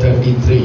33।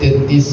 33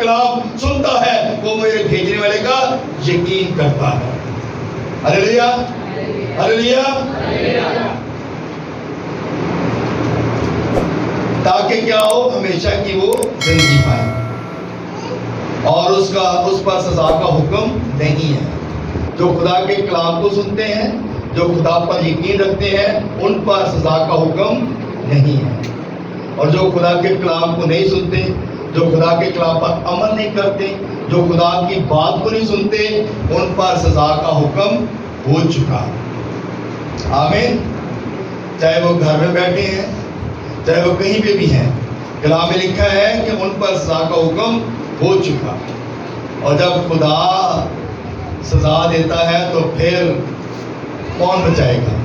کلام سنتا ہے وہ میرے بھیجنے والے کا یقین کرتا ہے. ہلیلویا ہلیلویا. تاکہ کیا ہو؟ ہمیشہ کی وہ زندگی پائے. اور اس پر سزا کا حکم نہیں ہے. جو خدا کے کلام کو سنتے ہیں، جو خدا پر یقین رکھتے ہیں، ان پر سزا کا حکم نہیں ہے. اور جو خدا کے کلام کو نہیں سنتے، جو خدا کے کلام پر عمل نہیں کرتے، جو خدا کی بات کو نہیں سنتے، ان پر سزا کا حکم ہو چکا. آمین. چاہے وہ گھر میں بیٹھے ہیں، چاہے وہ کہیں پہ بھی ہیں، کلام میں لکھا ہے کہ ان پر سزا کا حکم ہو چکا. اور جب خدا سزا دیتا ہے تو پھر کون بچائے گا؟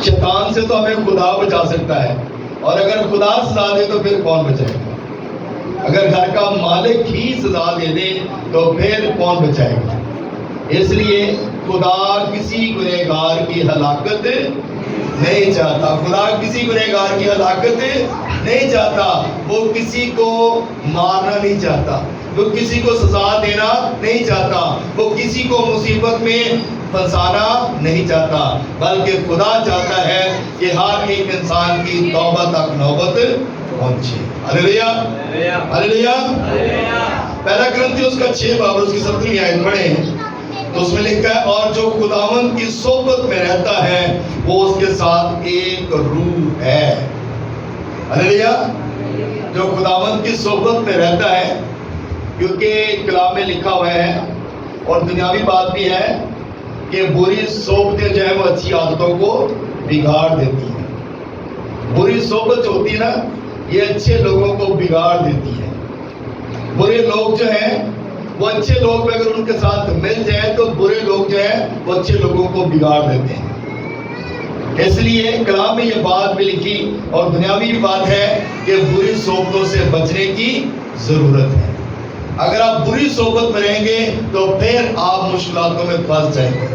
شیطان سے تو ہمیں خدا بچا سکتا ہے، اور اگر خدا سزا دے تو پھر کون بچائے گا؟ اگر گھر کا مالک ہی سزا دے دے تو پھر کون بچائے گا؟ اس لیے خدا کسی گنہگار کی ہلاکت نہیں چاہتا. خدا کسی گنہگار کی ہلاکت نہیں چاہتا. وہ کسی کو مارنا نہیں چاہتا، وہ کسی کو سزا دینا نہیں چاہتا، وہ کسی کو مصیبت میں پھنسانا نہیں چاہتا، بلکہ خدا چاہتا ہے کہ ہر ایک انسان کی توبہ تک نوبت پہنچے. ہلیلویا ہلیلویا. پہلا کرنتھیوس کا 6 باب اس کی 17ویں آیت پڑھیں تو اس میں لکھا ہے اور جو خداوند کی صحبت میں رہتا ہے وہ اس کے ساتھ ایک روح ہے. ہلیلویا. جو خداوند کی صحبت میں رہتا ہے، کیونکہ کلام میں لکھا ہوا ہے اور دنیاوی بات بھی ہے کہ بری صحبتیں جو ہے وہ اچھی عادتوں کو بگاڑ دیتی ہیں. بری صحبت جو ہوتی ہے نا، یہ اچھے لوگوں کو بگاڑ دیتی ہے. برے لوگ جو ہیں وہ اچھے لوگ میں اگر ان کے ساتھ مل جائیں تو برے لوگ جو ہیں وہ اچھے لوگوں کو بگاڑ دیتے ہیں. اس لیے کلام میں یہ بات بھی لکھی اور دنیاوی بھی بات ہے کہ بری صحبتوں سے بچنے کی ضرورت ہے. اگر آپ بری صحبت میں رہیں گے تو پھر آپ مشکلاتوں میں پھنس جائیں گے.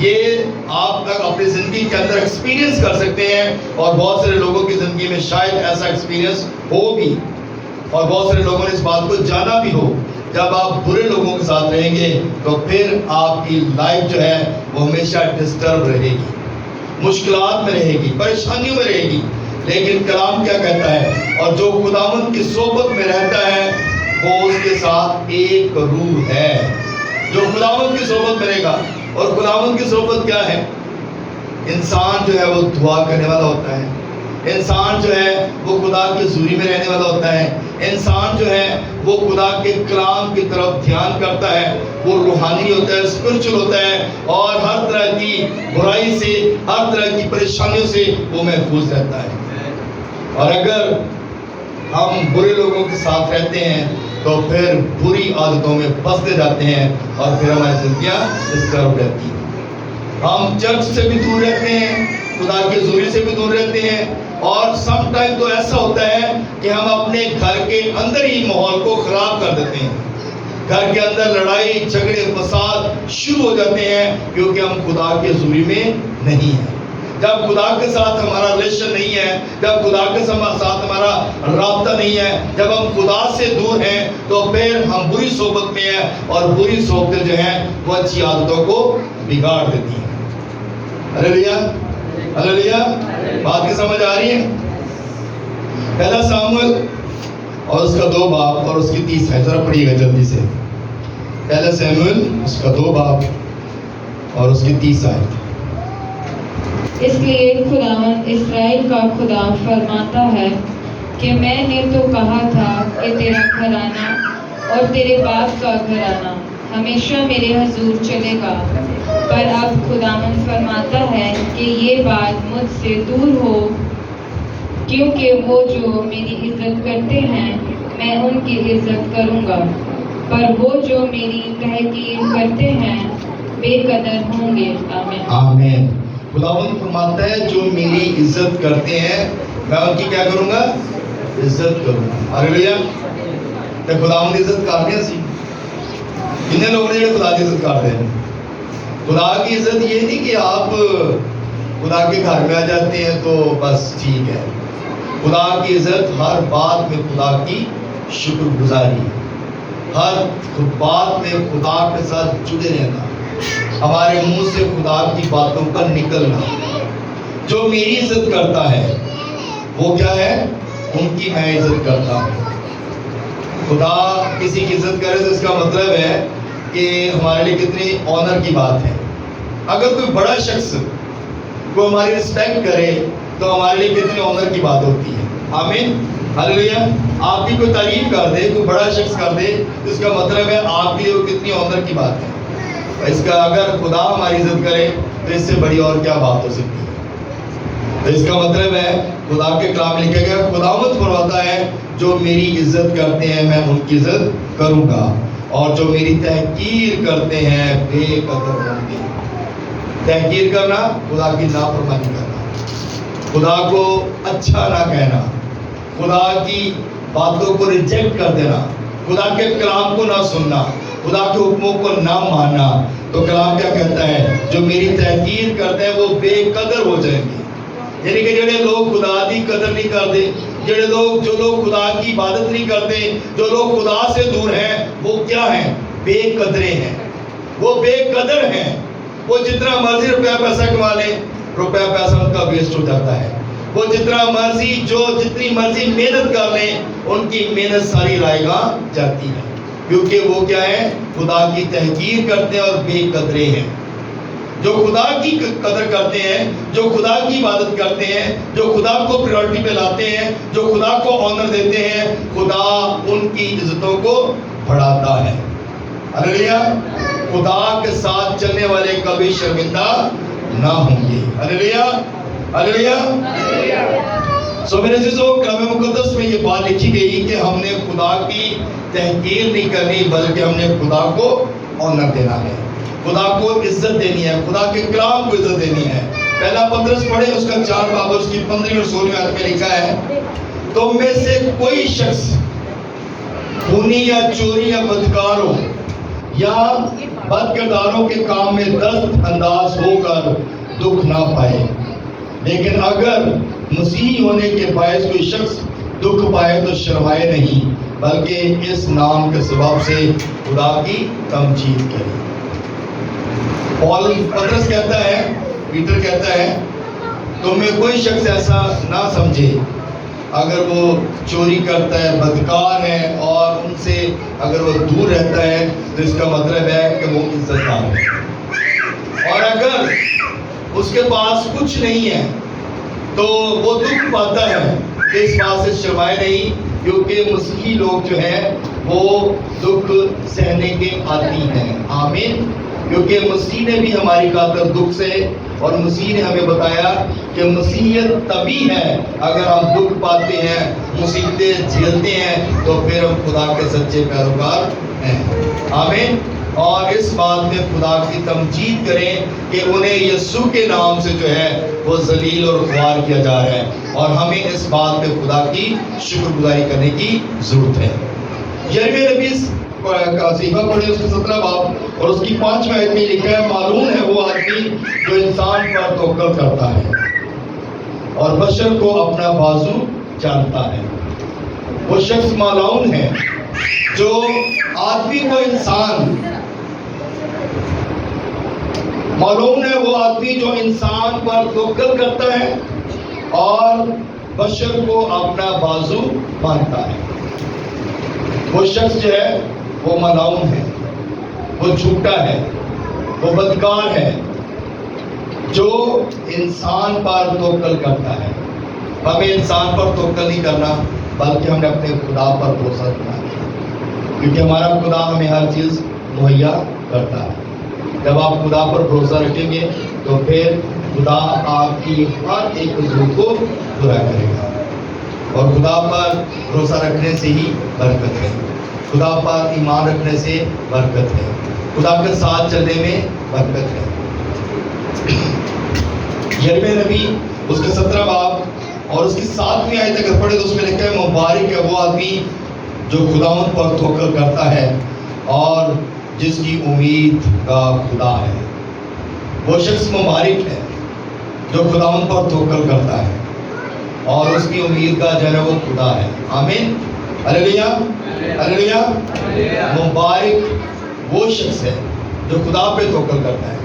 یہ آپ تک اپنی زندگی کے اندر ایکسپیرینس کر سکتے ہیں، اور بہت سارے لوگوں کی زندگی میں شاید ایسا ایکسپیرینس ہو بھی، اور بہت سارے لوگوں نے اس بات کو جانا بھی ہو. جب آپ برے لوگوں کے ساتھ رہیں گے تو پھر آپ کی لائف جو ہے وہ ہمیشہ ڈسٹرب رہے گی، مشکلات میں رہے گی، پریشانیوں میں رہے گی. لیکن کلام کیا کہتا ہے؟ اور جو خداوند کی صحبت میں رہتا ہے وہ اس کے ساتھ ایک روح ہے. جو خداوند کی صحبت میں رہے گا. اور خداوند کی صحبت کیا ہے؟ انسان جو ہے وہ دعا کرنے والا ہوتا ہے، انسان جو ہے وہ خدا کی حضوری میں رہنے والا ہوتا ہے، انسان جو ہے وہ خدا کے کلام کی طرف دھیان کرتا ہے، وہ روحانی ہوتا ہے، اسپرچل ہوتا ہے، اور ہر طرح کی برائی سے، ہر طرح کی پریشانیوں سے وہ محفوظ رہتا ہے. اور اگر ہم برے لوگوں کے ساتھ رہتے ہیں تو پھر بری عادتوں میں پھنستے جاتے ہیں اور پھر ہماری زندگیاں ڈسٹرب رہتی ہیں. ہم چرچ سے بھی دور رہتے ہیں، خدا کی حضوری سے بھی دور رہتے ہیں، اور سم ٹائم تو ایسا ہوتا ہے کہ ہم اپنے گھر کے اندر ہی ماحول کو خراب کر دیتے ہیں. گھر کے اندر لڑائی جھگڑے فساد شروع ہو جاتے ہیں کیونکہ ہم خدا کی حضوری میں نہیں ہیں. جب خدا کے ساتھ ہمارا ریلیشن نہیں ہے، جب خدا کے ساتھ ہمارا رابطہ نہیں ہے، جب ہم خدا سے دور ہیں تو پھر ہم بری صحبت میں ہیں، اور بری صحبتیں جو ہیں وہ اچھی عادتوں کو بگاڑ دیتی ہیں. ہلیلویا ہلیلویا. بات کی سمجھ آ رہی ہے؟ پہلا ساموئیل اور اس کا 2 باب اور اس کی 30 ہے. ذرا پڑھیے گا جلدی سے. پہلا ساموئیل اس کا 2 باب اور اس کی 30 آیت. اس لیے خداوند اسرائیل کا خدا فرماتا ہے کہ میں نے تو کہا تھا کہ تیرا گھرانہ اور تیرے باپ کا گھرانہ ہمیشہ میرے حضور چلے گا، پر اب خداوند فرماتا ہے کہ یہ بات مجھ سے دور ہو، کیونکہ وہ جو میری عزت کرتے ہیں میں ان کی عزت کروں گا، پر وہ جو میری تحقیر کرتے ہیں بے قدر ہوں گے. آمین. آمین. خداوند فرماتا ہے جو میری عزت کرتے ہیں میں ان کی کیا کروں گا؟ عزت کروں گا. ہلیلویا. تے خداوند دی عزت کرتے ہیں. سی کتنے لوگ نے خدا کی عزت کرتے ہیں؟ خدا کی عزت یہ نہیں کہ آپ خدا کے گھر میں آ جاتے ہیں تو بس ٹھیک ہے. خدا کی عزت ہر بات میں خدا کی شکر گزاری، ہر بات میں خدا کے ساتھ جڑے رہنا، ہمارے منہ سے خدا کی باتوں پر نکلنا۔ جو میری عزت کرتا ہے وہ کیا ہے؟ ان کی میں عزت کرتا ہوں۔ خدا کسی کی عزت کرے تو اس کا مطلب ہے کہ ہمارے لیے کتنی آنر کی بات ہے۔ اگر کوئی بڑا شخص کو ہماری رسپیکٹ کرے تو ہمارے لیے کتنی آنر کی بات ہوتی ہے۔ آمین، ہلیلویا۔ آپ کی کوئی تعریف کر دے، کوئی بڑا شخص کر دے تو اس کا مطلب ہے آپ کے لیے وہ کتنی آنر کی بات ہے۔ اس کا اگر خدا ہماری عزت کرے تو اس سے بڑی اور کیا بات ہو سکتی ہے؟ تو اس کا مطلب ہے خدا کے کلام میں لکھا گیا، خداوند فرماتا ہے جو میری عزت کرتے ہیں میں ان کی عزت کروں گا، اور جو میری تحقیر کرتے ہیں بے قدر ہوں گے۔ تحقیر کرنا، خدا کی نافرمانی کرنا، خدا کو اچھا نہ کہنا، خدا کی باتوں کو ریجیکٹ کر دینا، خدا کے کلام کو نہ سننا، خدا کے حکموں کو نہ ماننا، تو کلام کیا کہتا ہے؟ جو میری تحقیر کرتے ہیں وہ بے قدر ہو جائیں گے۔ یعنی کہ جڑے لوگ خدا کی قدر نہیں کرتے، جو لوگ خدا کی عبادت نہیں کرتے، جو لوگ خدا سے دور ہیں، وہ کیا ہیں؟ بے قدرے ہیں، وہ بے قدر ہیں۔ وہ جتنا مرضی روپیہ پیسہ کما لیں، روپیہ پیسہ ان کا ویسٹ ہو جاتا ہے۔ وہ جتنا مرضی جتنی مرضی محنت کر لیں، ان کی محنت ساری رائے گاں جاتی ہے، کیونکہ وہ کیا ہے؟ خدا کی تحقیر کرتے ہیں اور بے قدرے ہیں۔ جو خدا کی قدر کرتے ہیں، جو خدا کی عبادت کرتے ہیں، جو خدا کو پریورٹی پہ لاتے ہیں، جو خدا کو آنر دیتے ہیں، خدا ان کی عزتوں کو بڑھاتا ہے۔ ہلیلویا۔ خدا کے ساتھ چلنے والے کبھی شرمندہ نہ ہوں گے۔ ہلیلویا، ہلیلویا۔ سو میرے عزیزو، کلام مقدس میں یہ بات لکھی گئی کہ ہم نے خدا کی تحقیر نہیں کرنی، بلکہ ہم نے خدا کو آنر دینا ہے، خدا کو عزت دینی ہے، خدا کے کلام کو عزت دینی ہے۔ پہلا پطرس پڑھے، اس کا 4 باب اس کی 15 اور 16 آیت میں لکھا ہے، تم میں سے کوئی شخص خونی یا چوری یا بدکاروں یا بد کرداروں کے کام میں دست انداز ہو کر دکھ نہ پائے، لیکن اگر مسیحی ہونے کے باعث کوئی شخص دکھ پائے تو شرمائے نہیں، بلکہ اس نام کے سبب سے خدا کی تمجید کرے۔ پطرس کہتا ہے، پیٹر کہتا ہے، تم میں کوئی شخص ایسا نہ سمجھے، اگر وہ چوری کرتا ہے، بدکار ہے، اور ان سے اگر وہ دور رہتا ہے تو اس کا مطلب ہے کہ وہ عزت دار ہے۔ اور اگر اس کے پاس کچھ نہیں ہے تو وہ دکھ پاتا ہے کہ اس بات سے شرمائے نہیں، کیونکہ مسیحی لوگ جو ہیں وہ دکھ سہنے کے عادی ہیں۔ آمین۔ کیونکہ مسیح نے بھی ہماری خاطر دکھ سے، اور مسیح نے ہمیں بتایا کہ مسیحیت تبھی ہے اگر ہم دکھ پاتے ہیں، مصیبتیں جھیلتے ہیں، تو پھر ہم خدا کے سچے پیروکار ہیں۔ آمین۔ اور اس بات میں خدا کی تمجید کریں کہ انہیں یسوع کے نام سے جو ہے وہ ذلیل اور خوار کیا جا رہا ہے، اور ہمیں اس بات پہ خدا کی شکر گزاری کرنے کی ضرورت ہے۔ یرمیہ نبی کا صحیفہ پڑھے، اس کے 17 باب اور اس کی 5 آیت میں لکھا ہے، معلوم ہے وہ آدمی جو انسان پر توکل کرتا ہے اور بشر کو اپنا بازو جانتا ہے۔ وہ شخص مالون ہے جو آدمی کو انسان، معلوم ہے وہ آدمی جو انسان پر توکل کرتا ہے اور بشر کو اپنا بازو مانتا ہے۔ وہ شخص جو ہے وہ ملعون ہے، وہ جھوٹا ہے، وہ بدکار ہے، جو انسان پر توکل کرتا ہے۔ ہمیں انسان پر توکل نہیں کرنا، بلکہ ہمیں اپنے خدا پر بھروسہ رکھنا ہے، کیونکہ ہمارا خدا ہمیں ہر چیز مہیا کرتا ہے۔ جب آپ خدا پر بھروسہ رکھیں گے تو پھر خدا آپ کی ہر ایک ضرورت کو پورا کرے گا، اور خدا پر بھروسہ رکھنے سے ہی برکت ہے، خدا پر ایمان رکھنے سے برکت ہے، خدا کے ساتھ چلنے میں برکت ہے۔ یرمیہ نبی اس کے 17 باب اور اس کی 7ویں آیت اگر پڑھے تو اس میں لکھا ہے، مبارک ہے وہ آدمی جو خداوند پر توکل کرتا ہے اور جس کی امید کا خدا ہے۔ وہ شخص مبارک ہے جو خداوند پر توکل کرتا ہے اور اس کی امید کا جو ہے وہ خدا ہے. آمین. ہلیلویا ہلیلویا. مبارک وہ شخص ہے جو خدا پہ توکل کرتا ہے.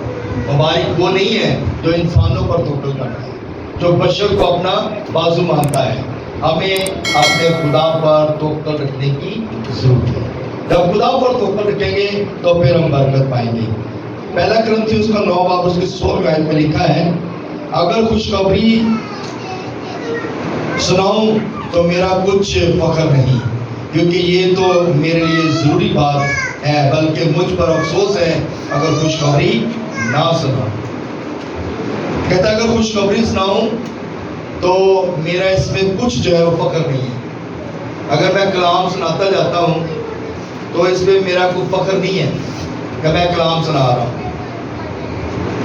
مبارک وہ نہیں ہے جو انسانوں پر توکل کرتا ہے, جو بشر کو اپنا بازو مانتا ہے. ہمیں اپنے خدا پر توکل رکھنے کی ضرورت ہے. جب خدا پر توکل رکھیں گے تو پھر ہم برکت پائیں گے. پہلا کرنتھیوس کا 9 باب اس کی 16 آیت میں لکھا ہے, اگر خوشخبری سناؤں تو میرا کچھ فخر نہیں, کیونکہ یہ تو میرے لیے ضروری بات ہے, بلکہ مجھ پر افسوس ہے اگر خوشخبری نہ سناؤں. کہتا ہے اگر خوشخبری سناؤں تو میرا اس میں کچھ جو ہے وہ فخر نہیں ہے. اگر میں کلام سناتا جاتا ہوں تو اس میں میرا کوئی فخر نہیں ہے کہ میں کلام سنا رہا ہوں.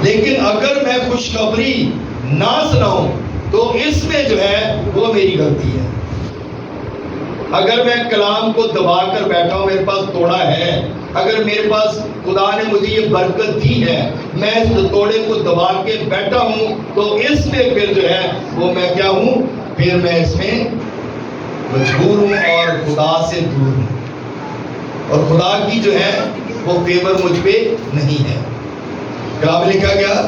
لیکن اگر میں خوشخبری نہ سناؤں تو اس میں جو ہے وہ میری غلطی ہے. اگر میں کلام کو دبا کر بیٹھا ہوں, میرے پاس توڑا ہے, اگر میرے پاس خدا نے مجھے یہ برکت دی ہے, میں اس توڑے کو دبا کے بیٹھا ہوں, تو اس میں پھر جو ہے وہ میں کیا ہوں, پھر میں اس میں مجبور ہوں اور خدا سے دور ہوں, اور خدا کی جو ہے وہ فیور مجھ پہ نہیں ہے. کلام میں لکھا گیا,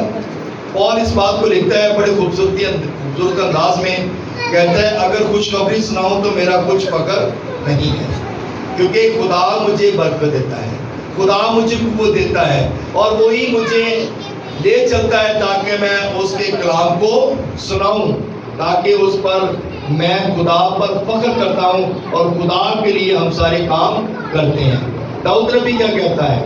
اور اس بات کو لکھتا ہے بڑے خوبصورت انداز میں, کہتا ہے اگر خوشخبری سناؤں تو میرا کچھ فخر نہیں ہے, کیونکہ خدا مجھے برکت دیتا ہے, خدا مجھے قوت دیتا ہے, اور وہی مجھے لے چلتا ہے تاکہ میں اس کے کلام کو سناؤں, تاکہ اس پر میں خدا پر فخر کرتا ہوں, اور خدا کے لیے ہم سارے کام کرتے ہیں. داؤد نبی کیا کہتا ہے,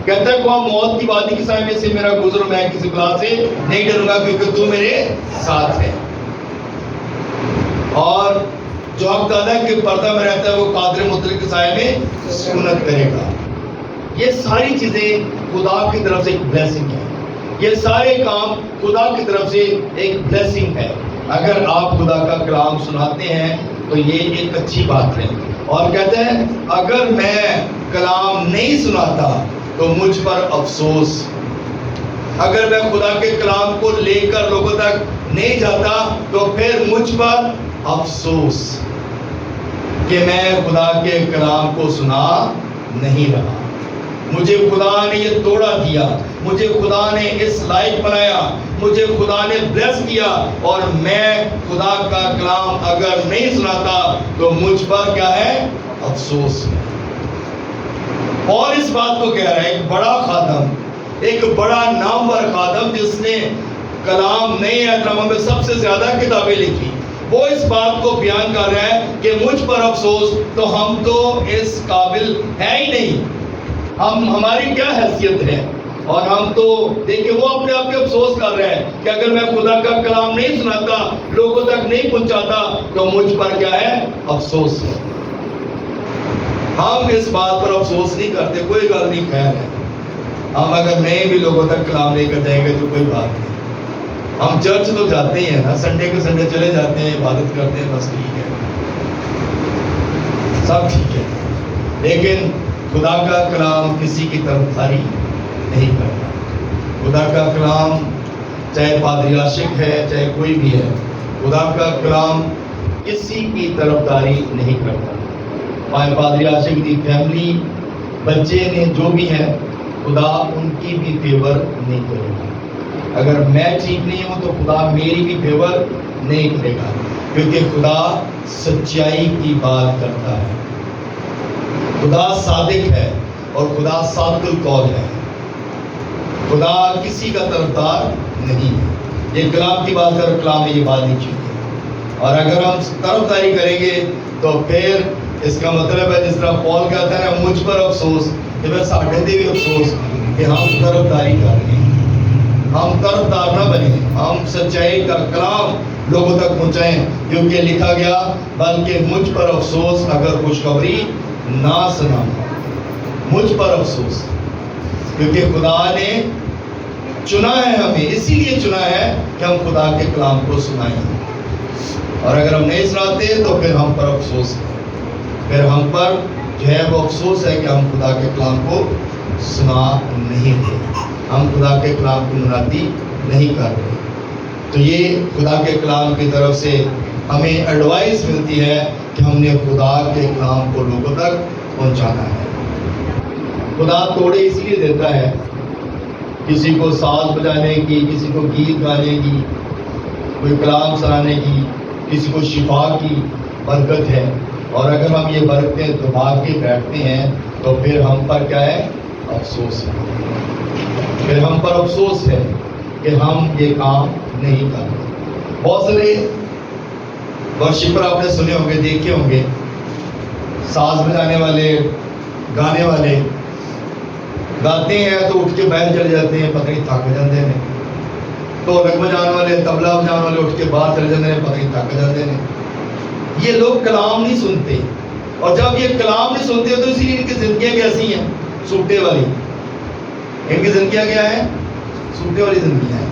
کہتا ہے کہ موت کی وادی کے سائے میں سے میرا گزر, میں کسی بلا سے نہیں ڈروں گا کیونکہ تو میرے ساتھ ہے. اور جو حق تعالیٰ کے پردہ میں رہتا ہے وہ قادر مطلق کے سائے میں سکونت کرے گا. یہ ساری چیزیں خدا کی طرف سے ایک بلیسنگ ہے, یہ سارے کام خدا کی طرف سے ایک بلیسنگ ہے. اگر آپ خدا کا کلام سناتے ہیں تو یہ ایک اچھی بات ہے. اور کہتے ہیں اگر میں کلام نہیں سناتا تو مجھ پر افسوس. اگر میں خدا کے کلام کو لے کر لوگوں تک نہیں جاتا تو پھر مجھ پر افسوس کہ میں خدا کے کلام کو سنا نہیں رہا. مجھے خدا نے یہ توڑا دیا, مجھے خدا نے اس لائق بنایا, مجھے خدا نے بلیس کیا, اور میں خدا کا کلام اگر نہیں سناتا تو مجھ پر کیا ہے, افسوس. اور اس بات کو کہہ رہا ہے ایک بڑا خادم, ایک بڑا نامور خادم جس نے کلام نئے عہد نامہ میں سب سے زیادہ کتابیں لکھی, وہ اس بات کو بیان کر رہا ہے کہ مجھ پر افسوس, تو ہم تو اس قابل ہے ہی نہیں, ہماری کیا حیثیت ہے. اور ہم تو دیکھیں وہ اپنے آپ کے افسوس کر رہے ہیں کہ اگر میں خدا کا کلام نہیں سناتا, لوگوں تک نہیں پہنچاتا, تو مجھ پر کیا ہے, افسوس ہے. ہم اس بات پر افسوس نہیں کرتے, کوئی گل نہیں, خیر ہے. ہم اگر نہیں بھی لوگوں تک کلام لے کر جائیں گے تو کوئی بات نہیں. ہم چرچ تو جاتے ہیں نا, سنڈے کے سنڈے چلے جاتے ہیں, عبادت کرتے ہیں, بس ٹھیک ہے, سب ٹھیک ہے. لیکن خدا کا کلام کسی کی طرفداری نہیں کرتا. خدا کا کلام چاہے پادری عاشق ہے چاہے کوئی بھی ہے, خدا کا کلام کسی کی طرفداری نہیں کرتا. پادری عاشق کی فیملی, بچے نے جو بھی ہے, خدا ان کی بھی فیور نہیں کرے گا. اگر میں ٹھیک نہیں ہوں تو خدا میری بھی فیور نہیں کرے گا, کیونکہ خدا سچائی کی بات کرتا ہے. خدا صادق ہے اور خدا صادق القول ہے. خدا کسی کا طرفدار نہیں ہے. یہ کلام کی بات کر, کلام میں یہ بات نہیں چاہیے. اور اگر ہم طرفداری کریں گے تو پھر اس کا مطلب ہے جس طرح پول کہتا ہے مجھ پر افسوس, کہ میں ساڑھے دے بھی افسوس کہ ہم طرفداری کر رہے ہیں. ہم طرفدار نہ بنیں, ہم سچائی کا کلام لوگوں تک پہنچائیں, کیونکہ لکھا گیا بلکہ مجھ پر افسوس اگر خوشخبری نہ سناؤں. مجھ پر افسوس, کیونکہ خدا نے چنا ہے ہمیں, اسی لیے چنا ہے کہ ہم خدا کے کلام کو سنائیں. اور اگر ہم نہیں سناتے تو پھر ہم پر افسوس ہے, پھر ہم پر جو ہے وہ افسوس ہے کہ ہم خدا کے کلام کو سنا نہیں دے, ہم خدا کے کلام کی منادی نہیں کر رہے. تو یہ خدا کے کلام کی طرف سے ہمیں ایڈوائس ملتی ہے کہ ہم نے خدا کے کلام کو لوگوں تک پہنچانا ہے۔ خدا توڑے اس لیے دیتا ہے، کسی کو ساز بجانے کی، کسی کو گیت گانے کی، کوئی کلام سنانے کی، کسی کو شفا کی برکت ہے، اور اگر ہم یہ برکتیں دبا کے بیٹھتے ہیں تو پھر ہم پر کیا ہے؟ افسوس ہے۔ پھر ہم پر افسوس ہے کہ ہم یہ کام نہیں کر رہے۔ بہت سارے ورشپر آپ نے سنے ہوں گے، دیکھے ہوں گے، ساز بجانے والے، گانے والے گاتے ہیں تو اٹھ کے باہر چلے جاتے ہیں، پتہ نہیں تھک جاتے ہیں۔ ڈھولک بجانے والے، طبلہ بجانے والے اٹھ کے باہر چلے جاتے ہیں، پتہ نہیں تھک جاتے ہیں۔ یہ لوگ کلام نہیں سنتے، اور جب یہ کلام نہیں سنتے تو اسی لیے ان کی زندگیاں کیسی ہیں؟ سوٹے والی۔ ان کی زندگیاں کیا ہیں؟ سوٹے والی زندگیاں ہیں۔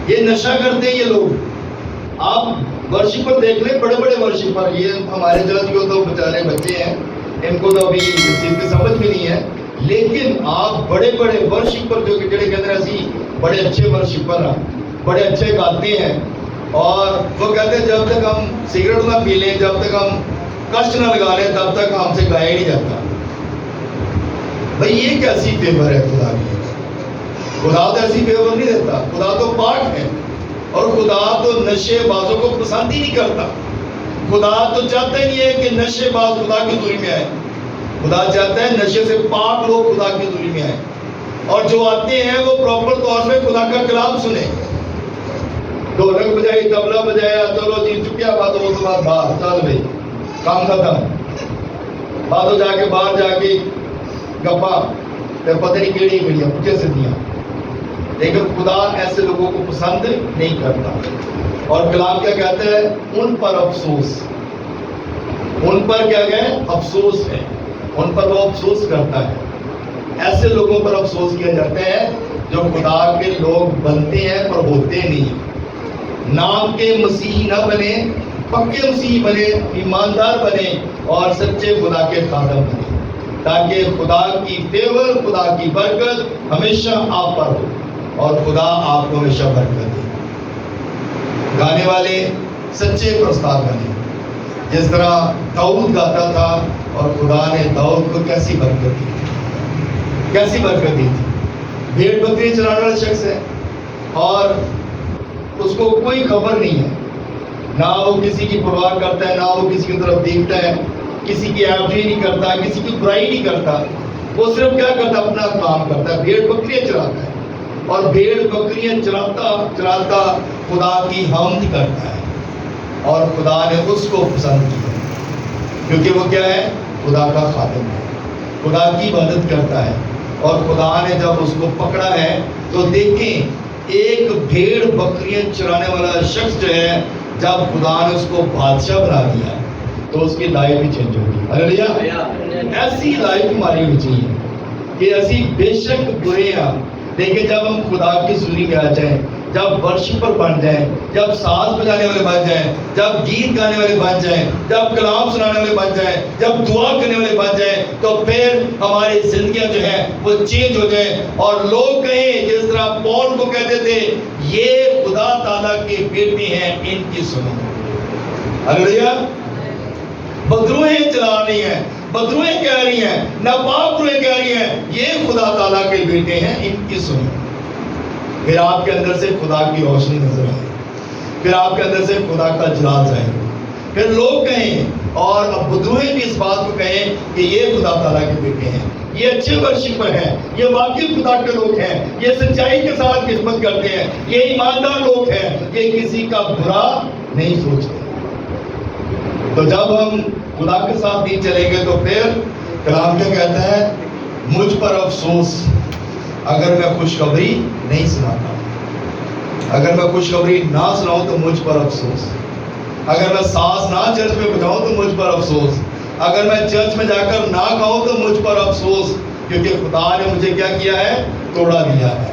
یہ نشہ کرتے ہیں یہ لوگ۔ آپ ورشپر دیکھ لیں، بڑے بڑے ورشپر، یہ ہمارے چرچ کو تو بیچارے بچے ہیں، ان کو تو ابھی اس چیز کی سمجھ بھی نہیں ہے، لیکن آپ بڑے بڑے ورشپر جو کہ جڑے کہتے ہیں اسی بڑے اچھے ورشپر ہیں، بڑے اچھے گاتے ہیں، اور وہ کہتے ہیں جب تک ہم سگریٹ نہ پی لیں، جب تک ہم کشٹ نہ لگا لیں، تب تک ہم سے گایا نہیں جاتا۔ بھئی یہ کیسی فیور ہے خدا کی؟ خدا تو ایسی فیور نہیں دیتا، خدا تو پاک ہے، اور خدا تو نشے بازوں کو پسند ہی نہیں کرتا۔ خدا تو چاہتا ہی نہیں ہے کہ نشے باز خدا کی حضوری میں آئے۔ خدا چاہتا ہے نشے سے پاک لوگ خدا کی حضوری میں آئے، اور جو آتے ہیں وہ پراپر طور پہ خدا کا کلام سنیں۔ ڈھولک بجائی، طبلہ بجایا، چلو جی چکیا بات ہو تو بات باہر چل بھائی، کام ختم۔ باتوں جا کے باہر جا کے گپا، پتہ نہیں کیڑی کیڑیاں پوچھے سدیاں۔ لیکن خدا ایسے لوگوں کو پسند نہیں کرتا، اور کلام کیا کہتا ہے؟ ان پر افسوس، ان پر کیا گئے؟ افسوس ہے، ان پر وہ افسوس کرتا ہے۔ ایسے لوگوں پر افسوس کیا جاتا ہے جو خدا کے لوگ بنتے ہیں پر ہوتے نہیں، نام کے مسیحی نہ بنے، پکے مسیحی بنے، ایماندار بنے، اور سچے خدا کے خادم بنے، تاکہ خدا کی فیور، خدا کی برکت ہمیشہ آپ پر ہو، اور خدا آپ کو ہمیشہ برکت دے۔ گانے والے سچے پرستار بنے، جس طرح داؤد گاتا تھا، اور خدا نے داؤد کو کیسی برکت دی، کیسی برکت دی تھی۔ بھیڑ بکری چلانے والا شخص ہے، اور اس کو کوئی خبر نہیں ہے، نہ وہ کسی کی پرواہ کرتا ہے، نہ وہ کسی کی طرف دیکھتا ہے، کسی کی عیبی نہیں کرتا، کسی کی برائی نہیں کرتا، وہ صرف کیا کرتا؟ اپنا کام کرتا ہے، بھیڑ بکریاں چلاتا ہے، اور بھیڑ بکریاں چلاتا چلاتا خدا کی حمد کرتا ہے، اور خدا نے اس کو پسند کیا، کیونکہ وہ کیا ہے؟ خدا کا خادم ہے، خدا کی مدد کرتا ہے۔ اور خدا نے جب اس کو پکڑا ہے تو دیکھیں، ایک بھیڑ بکریاں چرانے والا شخص جو ہے، جب خدا نے اس کو بادشاہ بنا دیا تو اس کی لائف بھی چینج ہوگی۔ ہلیلویہ۔ ایسی لائف ہماری ہونی چاہیے کہ ایسی بے شک برے ہیں، لیکن جب ہم خدا کی حضوری میں آ جائیں، جب ورشپر بن جائیں، جب ساز بجانے والے بن جائیں، جب گیت گانے والے بن جائیں، جب کلام سنانے والے بن جائیں، جب دعا کرنے والے بن جائیں، تو پھر ہماری زندگیاں جو ہیں وہ چینج ہو جائیں، اور لوگ کہیں جس طرح پول کو کہتے تھے، یہ خدا تعالیٰ کے بیٹے ہیں، ان کی سنو۔ ہلیلویہ۔ بدروہیں چلا رہی ہیں، بدروہیں کہہ رہی ہیں، ناپاک روہیں کہہ رہی ہیں، یہ خدا تعالیٰ کے بیٹے ہیں، ان کی سنو۔ پھر آپ کے اندر سے خدا کی روشنی نظر آئے، پھر آپ کے اندر سے خدا کا جلال ظاہر ہو، پھر لوگ کہیں، اور اب بدروہیں بھی اس بات کو کہیں کہ یہ خدا تعالیٰ کے بیٹے ہیں، یہ اچھے ورشپر ہیں، یہ واقعی خدا کے لوگ ہیں، یہ سچائی کے ساتھ خدمت کرتے ہیں، یہ ایماندار لوگ ہیں، یہ کسی کا برا نہیں سوچتے۔ تو جب ہم خدا کے ساتھ نہیں چلیں گے تو پھر کلام کیا کہتا ہے؟ مجھ پر افسوس اگر میں خوشخبری نہیں سناتا، اگر میں خوشخبری نہ سناؤں تو مجھ پر افسوس، اگر میں ساز نہ چرچ میں بجاؤں تو مجھ پر افسوس، اگر میں چرچ میں جا کر نہ گاؤں تو مجھ پر افسوس، کیونکہ خدا نے مجھے کیا کیا ہے؟ توڑا دیا ہے،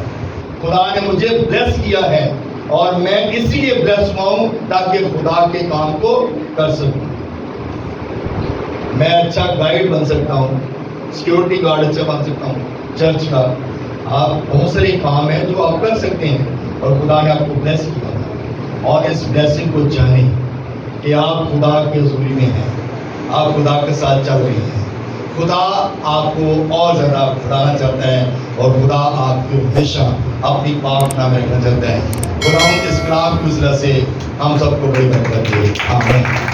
خدا نے مجھے بلیس کیا ہے، اور میں اسی لیے بلیس ہوا ہوں تاکہ خدا کے کام کو کر سکوں۔ میں اچھا گائیڈ بن سکتا ہوں، سیکیورٹی گارڈ اچھا بن سکتا ہوں چرچ کا۔ آپ بہت سارے کام ہیں جو آپ کر سکتے ہیں، اور خدا نے آپ کو بلیس کیا، اور اس بلیسنگ کو جانیں کہ آپ خدا کے حضوری میں ہیں، آپ خدا کے ساتھ چل رہی ہیں. خدا آپ کو اور زیادہ بڑھانا چاہتا ہے اور خدا آپ کو ہمیشہ اپنی پاک نام میں رکھنا چاہتا ہے. خدا اس کلام کی وجہ سے ہم سب کو بڑی برکت دے. آمین.